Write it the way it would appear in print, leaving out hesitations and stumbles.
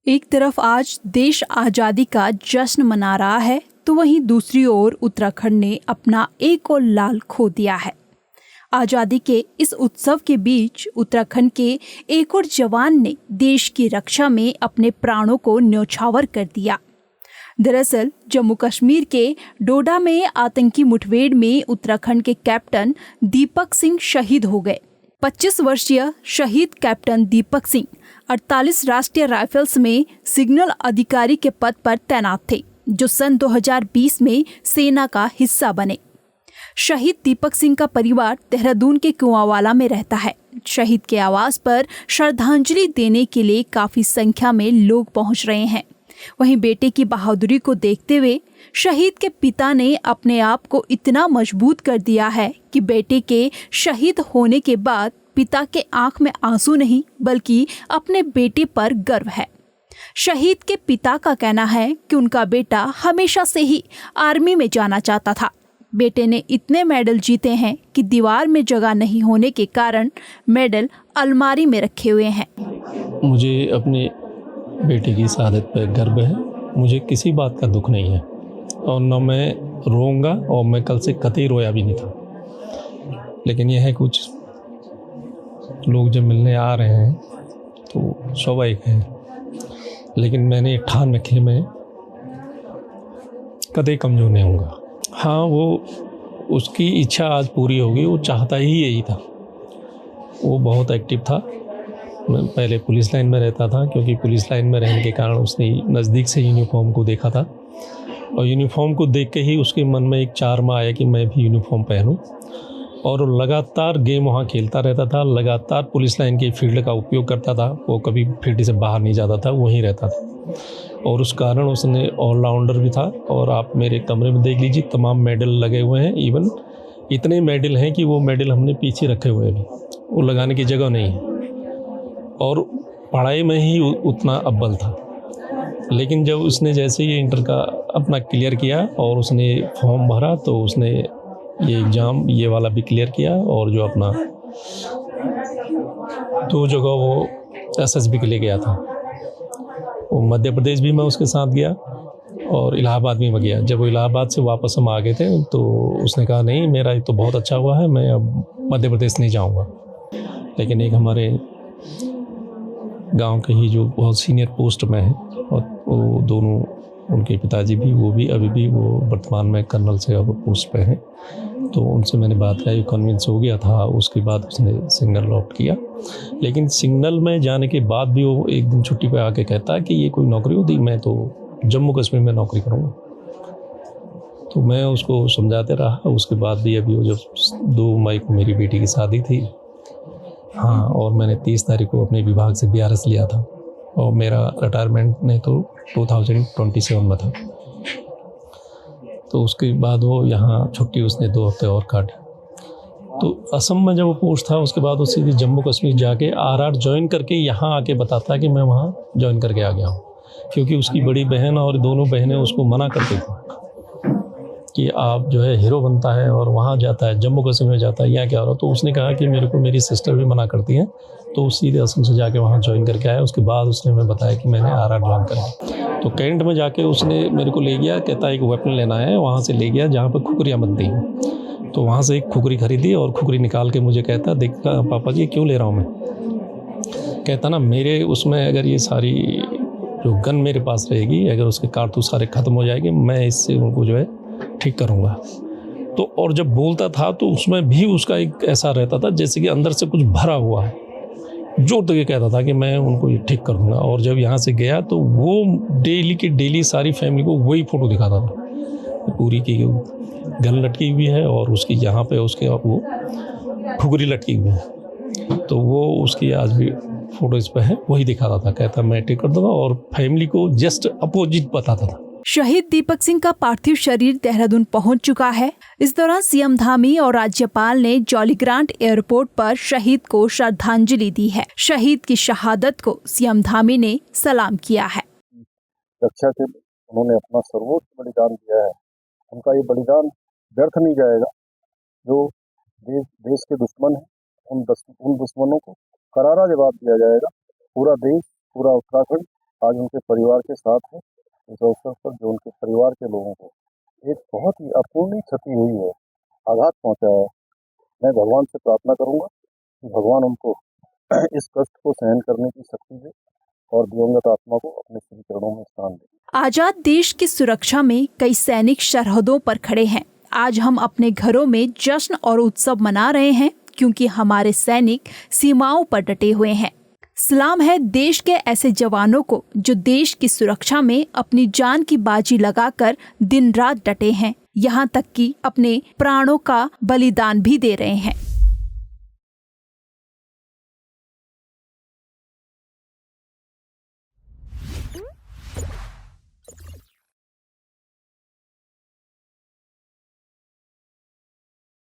एक तरफ आज देश आज़ादी का जश्न मना रहा है तो वहीं दूसरी ओर उत्तराखंड ने अपना एक और लाल खो दिया है। आज़ादी के इस उत्सव के बीच उत्तराखंड के एक और जवान ने देश की रक्षा में अपने प्राणों को न्यौछावर कर दिया। दरअसल जम्मू कश्मीर के डोडा में आतंकी मुठभेड़ में उत्तराखंड के कैप्टन दीपक सिंह शहीद हो गए। 25 वर्षीय शहीद कैप्टन दीपक सिंह 48 राष्ट्रीय राइफल्स में सिग्नल अधिकारी के पद पर तैनात थे, जो सन 2020 में सेना का हिस्सा बने। शहीद दीपक सिंह का परिवार देहरादून के कुआंवाला में रहता है। शहीद के आवास पर श्रद्धांजलि देने के लिए काफी संख्या में लोग पहुंच रहे हैं। वहीं बेटे की बहादुरी को देखते हुए शहीद के पिता ने अपने आप को इतना मजबूत कर दिया है कि बेटे के शहीद होने के बाद पिता के आंख में आंसू नहीं बल्कि अपने बेटे पर गर्व है। शहीद के पिता का कहना है कि उनका बेटा हमेशा से ही आर्मी में जाना चाहता था। बेटे ने इतने मेडल जीते हैं कि दीवार में जगह नहीं होने के कारण मेडल अलमारी में रखे हुए हैं। मुझे अपने बेटे की शहादत पर गर्व है। मुझे किसी बात का दुख नहीं है और न मैं रोऊंगा और मैं कल से कतई रोया भी नहीं था। लेकिन यह है कुछ लोग जब मिलने आ रहे हैं तो स्वाभाविक है, लेकिन मैंने ठान रखी मैं कतई कमज़ोर नहीं होऊंगा। हाँ, वो उसकी इच्छा आज पूरी होगी। वो चाहता ही यही था। वो बहुत एक्टिव था। मैं पहले पुलिस लाइन में रहता था, क्योंकि पुलिस लाइन में रहने के कारण उसने नज़दीक से यूनिफॉर्म को देखा था और यूनिफॉर्म को देख के ही उसके मन में एक चार्म आया कि मैं भी यूनिफॉर्म पहनूं। और लगातार गेम वहाँ खेलता रहता था, लगातार पुलिस लाइन के फील्ड का उपयोग करता था। वो कभी फील्ड से बाहर नहीं जाता था, वहीं रहता था और उस कारण उसने ऑलराउंडर भी था। और आप मेरे कमरे में देख लीजिए, तमाम मेडल लगे हुए हैं। इवन इतने मेडल हैं कि वो मेडल हमने पीछे रखे हुए हैं, वो लगाने की जगह नहीं है। और पढ़ाई में ही उतना अव्वल था। लेकिन जब उसने जैसे ही इंटर का अपना क्लियर किया और उसने फॉर्म भरा तो उसने ये एग्ज़ाम ये वाला भी क्लियर किया और जो अपना 2 जगह वो एसएसबी के लिए गया था। वो मध्य प्रदेश भी मैं उसके साथ गया और इलाहाबाद भी मैं गया। जब वो इलाहाबाद से वापस हम आ गए थे तो उसने कहा नहीं, मेरा ये तो बहुत अच्छा हुआ है, मैं अब मध्य प्रदेश नहीं जाऊँगा। लेकिन एक हमारे गांव के ही जो बहुत सीनियर पोस्ट में है और वो दोनों, उनके पिताजी भी, वो भी अभी भी वो वर्तमान में कर्नल से अब पोस्ट पे हैं। तो उनसे मैंने बात की, कन्विंस हो गया था। उसके बाद उसने सिग्नल ऑप्ट किया। लेकिन सिग्नल में जाने के बाद भी वो एक दिन छुट्टी पे आके कहता है कि ये कोई नौकरी होती, मैं तो जम्मू कश्मीर में नौकरी करूँगा। तो मैं उसको समझाते रहा। उसके बाद भी अभी वो जब 2 मई को मेरी बेटी की शादी थी, हाँ, और मैंने 30 तारीख को अपने विभाग से बीआरएस लिया था और मेरा रिटायरमेंट नहीं तो 2027 में था। तो उसके बाद वो यहाँ छुट्टी उसने 2 हफ्ते और काटी। तो असम में जब वो पोस्ट था उसके बाद वो सीधे जम्मू कश्मीर जाके आरआर ज्वाइन करके यहाँ आके बताता है कि मैं वहाँ ज्वाइन करके आ गया हूँ, क्योंकि उसकी बड़ी बहन और दोनों बहनें उसको मना करती थी कि आप जो है हीरो बनता है और वहाँ जाता है, जम्मू कश्मीर में जाता है, यहाँ क्या हो रहा। तो उसने कहा कि मेरे को मेरी सिस्टर भी मना करती हैं, तो सीधे असम से जाके वहाँ ज्वाइन करके आया। उसके बाद उसने मैं बताया कि मैंने आरआर ज्वाइन करा। तो कैंट में जाके उसने मेरे को ले गया, कहता एक वेपन लेना है। वहाँ से ले गया जहाँ पर खुखरियाँ बनती हैं। तो वहाँ से एक खुखरी खरीदी और खुखरी निकाल के मुझे कहता, देख पापा जी क्यों ले रहा हूँ मैं। कहता ना, मेरे उसमें अगर ये सारी जो गन मेरे पास रहेगी, अगर उसके कारतूस सारे ख़त्म हो जाएंगे, मैं इससे उनको जो है ठीक करूँगा। तो और जब बोलता था तो उसमें भी उसका एक ऐसा रहता था जैसे कि अंदर से कुछ भरा हुआ है। जोर तक ये कहता था कि मैं उनको ये ठीक कर दूँगा। और जब यहाँ से गया तो वो डेली की डेली सारी फैमिली को वही फ़ोटो दिखाता था। पूरी की गन लटकी हुई है और उसकी यहाँ पे उसके वो खुगरी लटकी हुई है। तो वो उसकी आज भी फ़ोटो इस पर है, वही दिखाता था। कहता मैं ठीक कर दूँगा और फैमिली को जस्ट अपोजिट बताता था। शहीद दीपक सिंह का पार्थिव शरीर देहरादून पहुंच चुका है। इस दौरान सीएम धामी और राज्यपाल ने जॉलीग्रांट एयरपोर्ट पर शहीद को श्रद्धांजलि दी है। शहीद की शहादत को सीएम धामी ने सलाम किया है। रक्षा के उन्होंने अपना सर्वोच्च बलिदान दिया है। उनका ये बलिदान व्यर्थ नहीं जाएगा। जो देश के दुश्मन हैं, उन दुश्मनों को करारा जवाब दिया जाएगा। पूरा देश, पूरा उत्तराखंड आज उनके परिवार के साथ है। इस अवसर पर जो उनके परिवार के लोगों को एक बहुत ही अपूर्णीय क्षति हुई है, आघात पहुंचा है, मैं भगवान से प्रार्थना करूंगा कि भगवान उनको इस कष्ट को सहन करने की शक्ति दे और दिवंगत आत्मा को अपने श्री चरणों में स्थान दे। आजाद देश की सुरक्षा में कई सैनिक सरहदों पर खड़े हैं। आज हम अपने घरों में जश्न और उत्सव मना रहे हैं क्योंकि हमारे सैनिक सीमाओं पर डटे हुए हैं। सलाम है देश के ऐसे जवानों को जो देश की सुरक्षा में अपनी जान की बाजी लगाकर दिन रात डटे हैं, यहाँ तक कि अपने प्राणों का बलिदान भी दे रहे हैं।